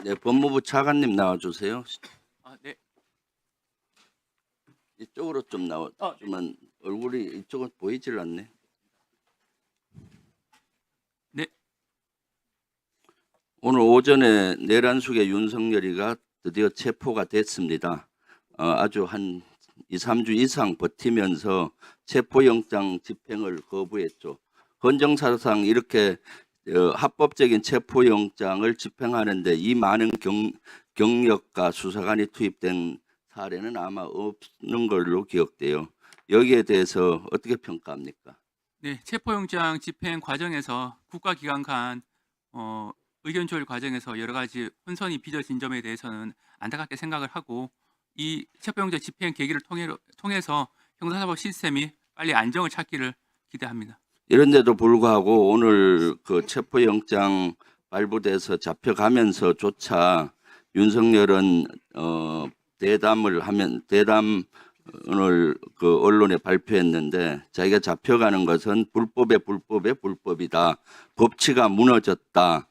네, 법무부 차관님 나와주세요. 네. 이쪽으로 좀 나와주면 얼굴이 이쪽은 보이질 않네. 네. 오늘 오전에 내란숙의 윤석열이가 드디어 체포가 됐습니다. 아주 한 2, 3주 이상 버티면서 체포영장 집행을 거부했죠. 헌정사상 이렇게 합법적인 체포영장을 집행하는데 이 많은 경력과 수사관이 투입된 사례는 아마 없는 걸로 기억돼요. 여기에 대해서 어떻게 평가합니까? 네, 체포영장 집행 과정에서 국가기관 간 의견 조율 과정에서 여러 가지 혼선이 빚어진 점에 대해서는 안타깝게 생각을 하고, 이 체포영장 집행 계기를 통해서 형사사법 시스템이 빨리 안정을 찾기를 기대합니다. 이런데도 불구하고 오늘 그 체포영장 발부돼서 잡혀가면서조차 윤석열은 대담을 그 언론에 발표했는데, 자기가 잡혀가는 것은 불법의 불법이다. 법치가 무너졌다.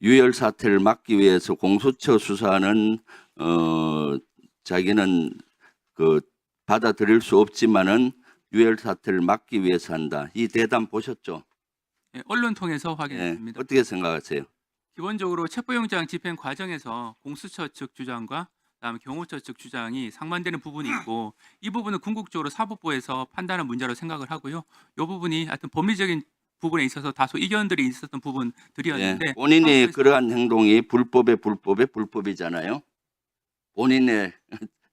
유혈 사태를 막기 위해서 공수처 수사는 자기는 그 받아들일 수 없지만은 유혈 사태를 막기 위해서 한다. 이 대담 보셨죠? 네, 언론 통해서 네, 확인했습니다. 어떻게 생각하세요? 기본적으로 체포영장 집행 과정에서 공수처 측 주장과 그다음에 경호처 측 주장이 상반되는 부분이 있고, 이 부분은 궁극적으로 사법부에서 판단한 문제로 생각을 하고요. 이 부분이 하여튼 법리적인 부분에 있어서 다소 이견들이 있었던 부분들이었는데, 네, 본인이 사법부에서- 그러한 행동이 불법이잖아요. 본인의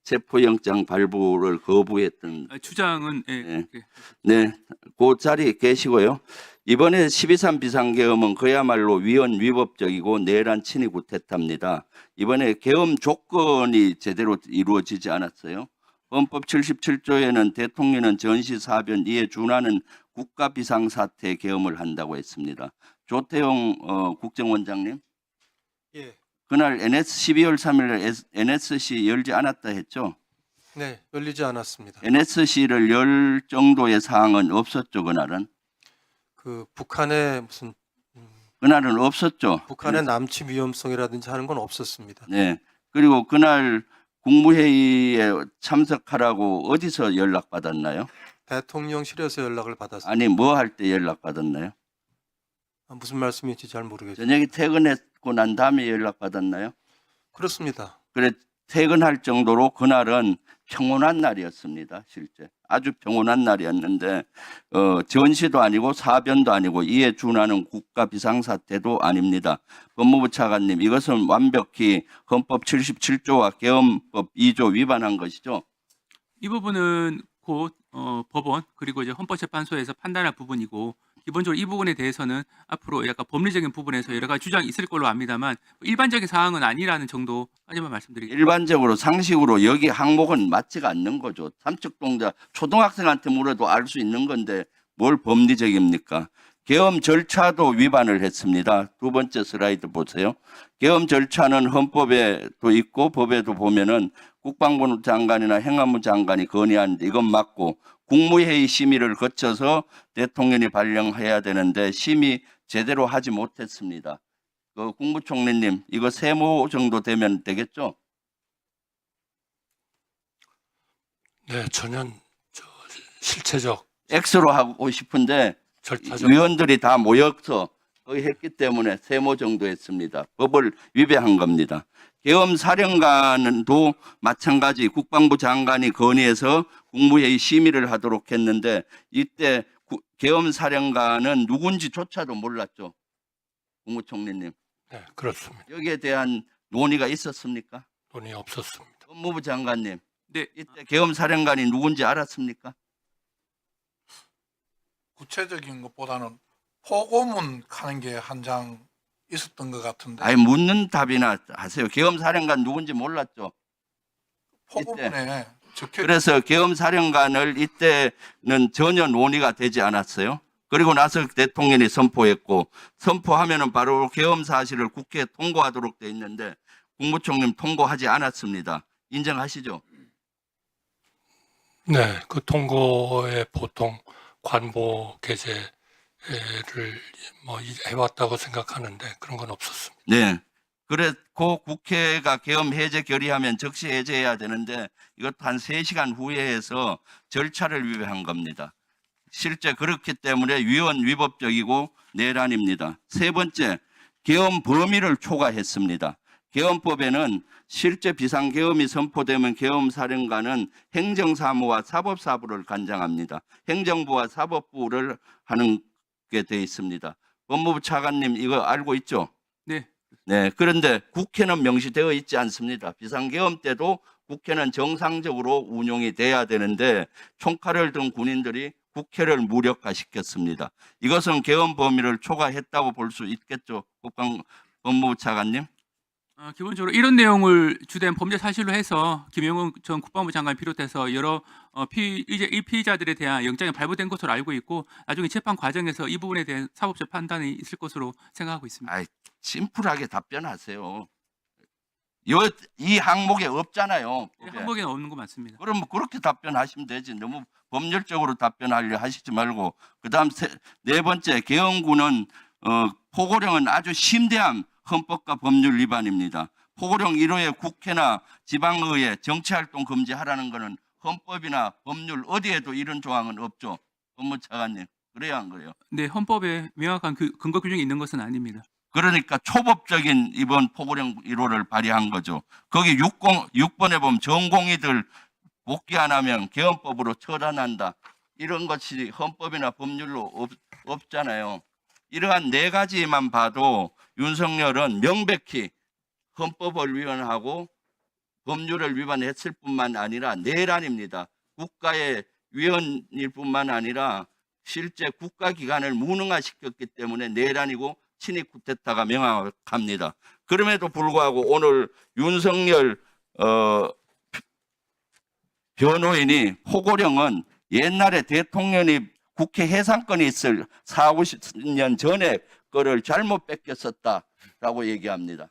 체포영장 발부를 거부했던. 주장은 네. 그렇게 네, 그 자리에 계시고요. 이번에 12.3 비상계엄은 그야말로 위헌위법적이고 내란 친위 구태타입니다. 이번에 계엄 조건이 제대로 이루어지지 않았어요. 헌법 77조에는 대통령은 전시사변 이에 준하는 국가 비상사태 계엄을 한다고 했습니다. 조태용 국정원장님, 예, 그날 12월 3일 NSC 열지 않았다 했죠? 네, 열리지 않았습니다. NSC를 열 정도의 사항은 없었죠, 그날은. 그 북한의 무슨 그날은 없었죠. 북한의 남침 위험성이라든지 하는 건 없었습니다. 네. 그리고 그날 국무회의에 참석하라고 어디서 연락받았나요? 대통령실에서 연락을 받았습니다. 아니, 뭐 할 때 연락받았나요? 무슨 말씀인지 잘 모르겠어요. 저녁에 퇴근했고 난 다음에 연락받았나요? 그렇습니다. 그래, 퇴근할 정도로 그날은 평온한 날이었습니다. 실제 아주 평온한 날이었는데 전시도 아니고 사변도 아니고 이에 준하는 국가 비상사태도 아닙니다. 법무부 차관님, 이것은 완벽히 헌법 77조와 계엄법 2조 위반한 것이죠. 이 부분은 곧 법원 그리고 이제 헌법재판소에서 판단할 부분이고, 기본적으로 이 부분에 대해서는 앞으로 약간 법리적인 부분에서 여러 가지 주장이 있을 걸로 압니다만, 일반적인 사항은 아니라는 정도까지만 말씀드리겠습니다. 일반적으로 상식으로 여기 항목은 맞지가 않는 거죠. 삼척동자 초등학생한테 물어도 알 수 있는 건데 뭘 법리적입니까? 계엄 절차도 위반을 했습니다. 두 번째 슬라이드 보세요. 계엄 절차는 헌법에도 있고 법에도 보면은 국방부 장관이나 행안부 장관이 건의하는데 이건 맞고, 국무회의 심의를 거쳐서 대통령이 발령해야 되는데 심의 제대로 하지 못했습니다. 그 국무총리님, 이거 세모 정도 되면 되겠죠? 네, 전혀 실체적 X로 하고 싶은데 절차적 위원들이 다 모여서 거의 했기 때문에 세모 정도 했습니다. 법을 위배한 겁니다. 계엄 사령관도 마찬가지 국방부 장관이 건의해서 국무회의 심의를 하도록 했는데, 이때 계엄 사령관은 누군지조차도 몰랐죠. 국무총리님. 네, 그렇습니다. 여기에 대한 논의가 있었습니까? 돈이 없었습니다. 법무부 장관님, 네, 이때 계엄 사령관이 누군지 알았습니까? 구체적인 것보다는 포고문 하는 게 한 장 있었던 것 같은데 아니, 묻는 답이나 하세요. 계엄 사령관 누군지 몰랐죠. 포고문에 적혀 그래서 계엄 사령관을 이때는 전혀 논의가 되지 않았어요. 그리고 나서 대통령이 선포했고, 선포하면은 바로 계엄 사실을 국회에 통고하도록 돼 있는데 국무총리 통고하지 않았습니다. 인정하시죠? 네, 그 통고에 보통 관보 게재를 뭐 해왔다고 생각하는데 그런 건 없었습니다. 네. 그래, 그 국회가 계엄 해제 결의하면 즉시 해제해야 되는데 이것도 한 3시간 후에 해서 절차를 위배한 겁니다. 실제 그렇기 때문에 위헌 위법적이고 내란입니다. 세 번째, 계엄 범위를 초과했습니다. 계엄법에는 실제 비상계엄이 선포되면 계엄사령관은 행정사무와 사법사부를 관장합니다. 행정부와 사법부를 하는 게 돼 있습니다. 법무부 차관님 이거 알고 있죠? 네. 네, 그런데 국회는 명시되어 있지 않습니다. 비상계엄 때도 국회는 정상적으로 운용이 돼야 되는데 총칼을 든 군인들이 국회를 무력화시켰습니다. 이것은 계엄 범위를 초과했다고 볼 수 있겠죠, 법무부 차관님? 기본적으로 이런 내용을 주된 범죄 사실로 해서 김영훈 전 국방부 장관 비롯해서 여러 이 피의자들에 대한 영장이 발부된 것으로 알고 있고 나중에 재판 과정에서 이 부분에 대한 사법적 판단이 있을 것으로 생각하고 있습니다. 아이, 심플하게 답변하세요. 이 항목에 없잖아요. 법에. 항목에는 없는 거 맞습니다. 그럼 그렇게 답변하시면 되지. 너무 법률적으로 답변하려 하시지 말고. 그다음 네 번째, 계엄군은 포고령은 아주 심대한 헌법과 법률 위반입니다. 포고령 1호에 국회나 지방의회 정치활동 금지하라는 것은 헌법이나 법률 어디에도 이런 조항은 없죠. 법무차관님, 그래야 안 그래요? 네, 헌법에 명확한 근거 규정이 있는 것은 아닙니다. 그러니까 초법적인 이번 포고령 1호를 발의한 거죠. 거기 6번에 보면 전공의들 복귀 안 하면 계엄법으로 처단한다. 이런 것이 헌법이나 법률로 없잖아요. 이러한 네 가지만 봐도 윤석열은 명백히 헌법을 위반하고 법률을 위반했을 뿐만 아니라 내란입니다. 국가의 위헌일 뿐만 아니라 실제 국가기관을 무능화시켰기 때문에 내란이고 친위 쿠데타가 명확합니다. 그럼에도 불구하고 오늘 윤석열 변호인이 포고령은 옛날에 대통령이 국회 해산권이 있을 4, 50년 전에 거를 잘못 뺏겼었다라고 얘기합니다.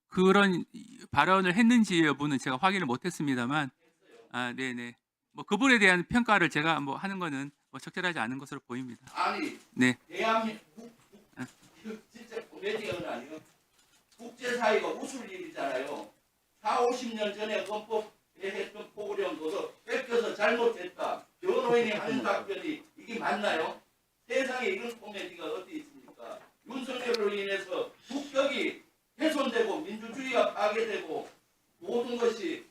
그런 발언을 했는지 여부는 제가 확인을 못했습니다만, 네네. 뭐 그분에 대한 평가를 제가 뭐 하는 거는 뭐 적절하지 않은 것으로 보입니다. 아니, 네. 대한민국 진짜 코미디언 아니에요? 국제사회가 웃을 일이잖아요. 4, 50년 전에 헌법에 했던 포고령 그거 뺏겨서 잘못했다. 변호인이 하는 답변이 이게 맞나요? 세상에 이런 코미디가 어디 있습니까? 윤석열로 인해서 국격이 훼손되고 민주주의가 파괴되고 모든 것이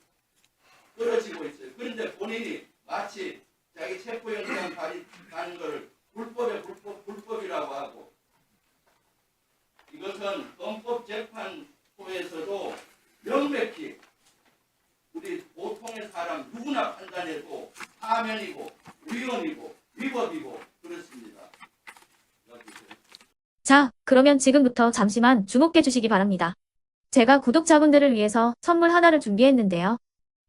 떨어지고 있어요. 그런데 본인이 마치 자기 체포영장 발의하는 것을 불법이라고 하고, 이것은 헌법재판소에서도 명백히 우리 보통의 사람 누구나 판단해도 파면이고 위헌이고 위법이고 그렇습니다. 자, 그러면 지금부터 잠시만 주목해 주시기 바랍니다. 제가 구독자분들을 위해서 선물 하나를 준비했는데요.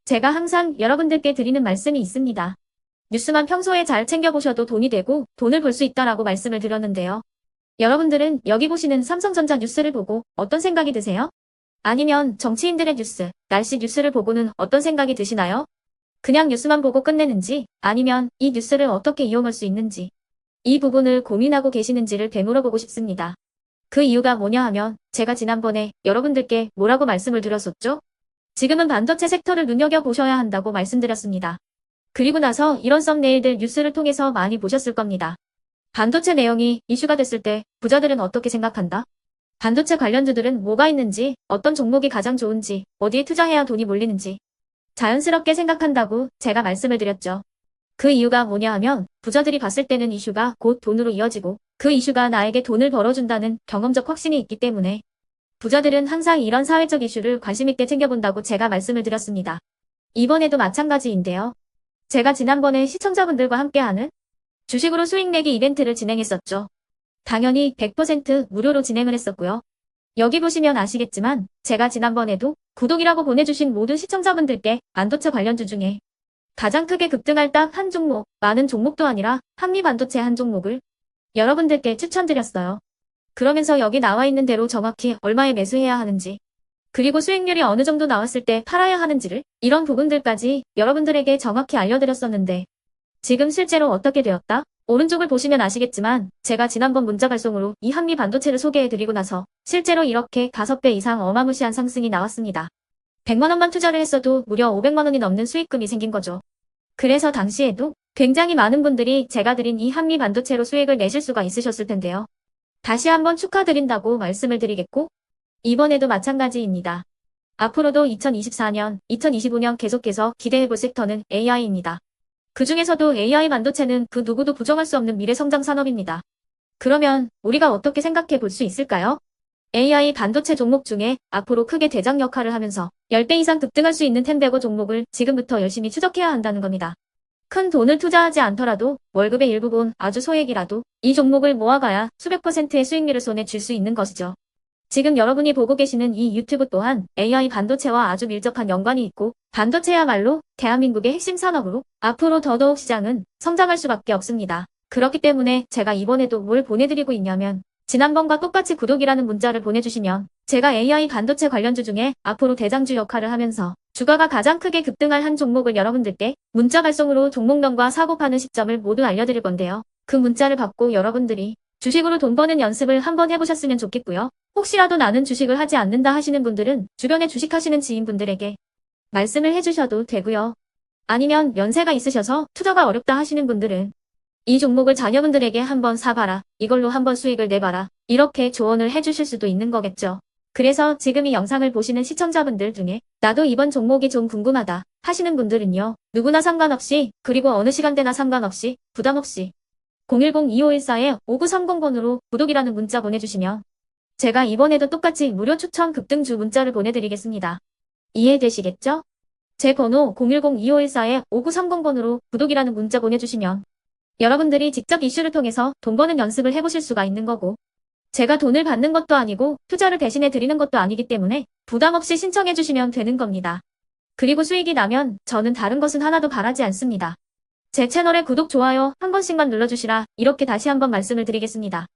제가 항상 여러분들께 드리는 말씀이 있습니다. 뉴스만 평소에 잘 챙겨보셔도 돈이 되고 돈을 벌 수 있다라고 말씀을 드렸는데요. 여러분들은 여기 보시는 삼성전자 뉴스를 보고 어떤 생각이 드세요? 아니면 정치인들의 뉴스, 날씨 뉴스를 보고는 어떤 생각이 드시나요? 그냥 뉴스만 보고 끝내는지, 아니면 이 뉴스를 어떻게 이용할 수 있는지, 이 부분을 고민하고 계시는지를 되물어보고 싶습니다. 그 이유가 뭐냐 하면 제가 지난번에 여러분들께 뭐라고 말씀을 드렸었죠? 지금은 반도체 섹터를 눈여겨보셔야 한다고 말씀드렸습니다. 그리고 나서 이런 썸네일들 뉴스를 통해서 많이 보셨을 겁니다. 반도체 내용이 이슈가 됐을 때 부자들은 어떻게 생각한다? 반도체 관련주들은 뭐가 있는지, 어떤 종목이 가장 좋은지, 어디에 투자해야 돈이 몰리는지 자연스럽게 생각한다고 제가 말씀을 드렸죠. 그 이유가 뭐냐 하면 부자들이 봤을 때는 이슈가 곧 돈으로 이어지고 그 이슈가 나에게 돈을 벌어준다는 경험적 확신이 있기 때문에 부자들은 항상 이런 사회적 이슈를 관심있게 챙겨본다고 제가 말씀을 드렸습니다. 이번에도 마찬가지인데요. 제가 지난번에 시청자분들과 함께하는 주식으로 수익 내기 이벤트를 진행했었죠. 당연히 100% 무료로 진행을 했었고요. 여기 보시면 아시겠지만 제가 지난번에도 구독이라고 보내주신 모든 시청자분들께 반도체 관련주 중에 가장 크게 급등할 딱 한 종목, 많은 종목도 아니라 한미반도체 한 종목을 여러분들께 추천드렸어요. 그러면서 여기 나와 있는 대로 정확히 얼마에 매수해야 하는지, 그리고 수익률이 어느 정도 나왔을 때 팔아야 하는지를, 이런 부분들까지 여러분들에게 정확히 알려드렸었는데 지금 실제로 어떻게 되었다? 오른쪽을 보시면 아시겠지만 제가 지난번 문자 발송으로 이 한미 반도체를 소개해드리고 나서 실제로 이렇게 5배 이상 어마무시한 상승이 나왔습니다. 100만 원만 투자를 했어도 무려 500만 원이 넘는 수익금이 생긴 거죠. 그래서 당시에도 굉장히 많은 분들이 제가 드린 이 한미 반도체로 수익을 내실 수가 있으셨을 텐데요. 다시 한번 축하드린다고 말씀을 드리겠고 이번에도 마찬가지입니다. 앞으로도 2024년, 2025년 계속해서 기대해볼 섹터는 AI입니다. 그 중에서도 AI 반도체는 그 누구도 부정할 수 없는 미래 성장 산업입니다. 그러면 우리가 어떻게 생각해 볼 수 있을까요? AI 반도체 종목 중에 앞으로 크게 대장 역할을 하면서 10배 이상 급등할 수 있는 텐베고 종목을 지금부터 열심히 추적해야 한다는 겁니다. 큰 돈을 투자하지 않더라도 월급의 일부분 아주 소액이라도 이 종목을 모아가야 수백 %의 수익률을 손에 쥘 수 있는 것이죠. 지금 여러분이 보고 계시는 이 유튜브 또한 AI 반도체와 아주 밀접한 연관이 있고 반도체야말로 대한민국의 핵심 산업으로 앞으로 더더욱 시장은 성장할 수밖에 없습니다. 그렇기 때문에 제가 이번에도 뭘 보내드리고 있냐면 지난번과 똑같이 구독이라는 문자를 보내주시면 제가 AI 반도체 관련주 중에 앞으로 대장주 역할을 하면서 주가가 가장 크게 급등할 한 종목을 여러분들께 문자 발송으로 종목명과 사고 파는 시점을 모두 알려드릴 건데요. 그 문자를 받고 여러분들이 주식으로 돈 버는 연습을 한번 해보셨으면 좋겠고요. 혹시라도 나는 주식을 하지 않는다 하시는 분들은 주변에 주식하시는 지인분들에게 말씀을 해주셔도 되고요. 아니면 연세가 있으셔서 투자가 어렵다 하시는 분들은 이 종목을 자녀분들에게 한번 사봐라. 이걸로 한번 수익을 내봐라. 이렇게 조언을 해주실 수도 있는 거겠죠. 그래서 지금 이 영상을 보시는 시청자분들 중에 나도 이번 종목이 좀 궁금하다 하시는 분들은요. 누구나 상관없이 그리고 어느 시간대나 상관없이 부담 없이 010-2514-5930번으로 구독이라는 문자 보내주시면 제가 이번에도 똑같이 무료 추천 급등주 문자를 보내드리겠습니다. 이해되시겠죠? 제 번호 010-2514-5930번으로 구독이라는 문자 보내주시면 여러분들이 직접 이슈를 통해서 돈 버는 연습을 해보실 수가 있는 거고 제가 돈을 받는 것도 아니고 투자를 대신해 드리는 것도 아니기 때문에 부담 없이 신청해 주시면 되는 겁니다. 그리고 수익이 나면 저는 다른 것은 하나도 바라지 않습니다. 제 채널에 구독, 좋아요 한 번씩만 눌러주시라 이렇게 다시 한번 말씀을 드리겠습니다.